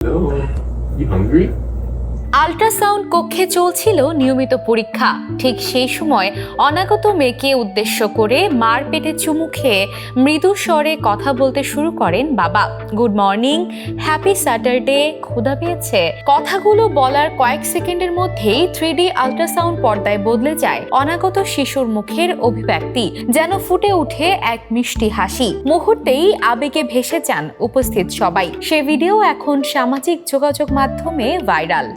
Hello, you hungry? Ultrasound কক্ষে চলছিল নিয়মিত পরীক্ষা। ঠিক সেই সময় অনাগত মেয়েকে উদ্দেশ্য করে মার পেটে চুমু খেয়ে মৃদু স্বরে কথা বলতে শুরু করেন বাবা। গুড মর্নিং, হ্যাপি স্যাটারডে, ক্ষুধা পেয়েছে। কথাগুলো বলার কয়েক সেকেন্ডের মধ্যেই 3D আল্ট্রাসাউন্ড পর্দায় বদলে যায় অনাগত শিশুর মুখের অভিব্যক্তি, যেন ফুটে উঠে এক মিষ্টি হাসি। মুহূর্তেই আবেগে ভেসে যান উপস্থিত সবাই। সে ভিডিও এখন সামাজিক যোগাযোগ মাধ্যমে ভাইরাল।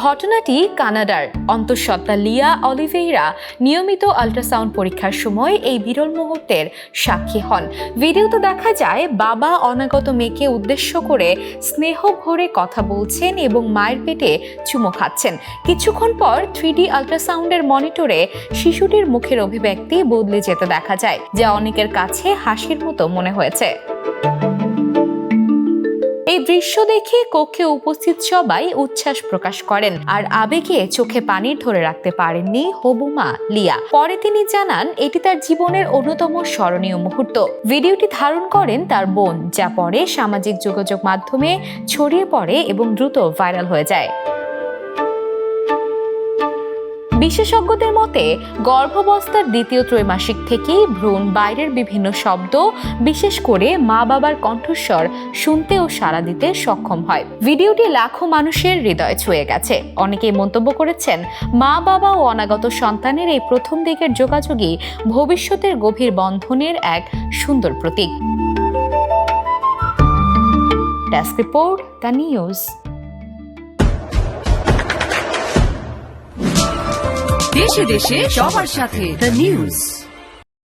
ঘটনাটি কানাডার। অন্তঃসত্ত্বা লিয়া অলিভেইরা নিয়মিত আল্ট্রাসাউন্ড পরীক্ষার সময় এই বিরল মুহূর্তের সাক্ষী হন। ভিডিওতে দেখা যায় বাবা অনাগত মেয়েকে উদ্দেশ্য করে স্নেহ ভরে কথা বলছেন এবং মায়ের পেটে চুমো খাচ্ছেন। কিছুক্ষণ পর 3D আল্ট্রাসাউন্ডের মনিটরে শিশুটির মুখের অভিব্যক্তি বদলে যেতে দেখা যায়, যা অনেকের কাছে হাসির মতো মনে হয়েছে। এই দৃশ্য দেখে কক্ষে উপস্থিত সবাই উচ্ছ্বাস প্রকাশ করেন, আর আবেগে চোখে পানি ধরে রাখতে পারেননি হবু মা লিয়া। পরে তিনি জানান এটি তার জীবনের অন্যতম স্মরণীয় মুহূর্ত। ভিডিওটি ধারণ করেন তার বোন, যা পরে সামাজিক যোগাযোগ মাধ্যমে ছড়িয়ে পড়ে এবং দ্রুত ভাইরাল হয়ে যায়। বিশেষজ্ঞদের মতে গর্ভাবস্থার দ্বিতীয় ত্রৈমাসিক থেকেই ভ্রূণ বাইরের বিভিন্ন শব্দ, বিশেষ করে মা বাবার কণ্ঠস্বর শুনতে ও সাড়া দিতে সক্ষম হয়। ভিডিওটি লাখো মানুষের হৃদয় ছুঁয়ে গেছে। অনেকেই মন্তব্য করেছেন, মা বাবা ও অনাগত সন্তানের এই প্রথম দিকের যোগাযোগই ভবিষ্যতের গভীর বন্ধনের এক সুন্দর প্রতীক। Desk report, the news. দেশে দেশে সবার সাথে দ্য নিউজ।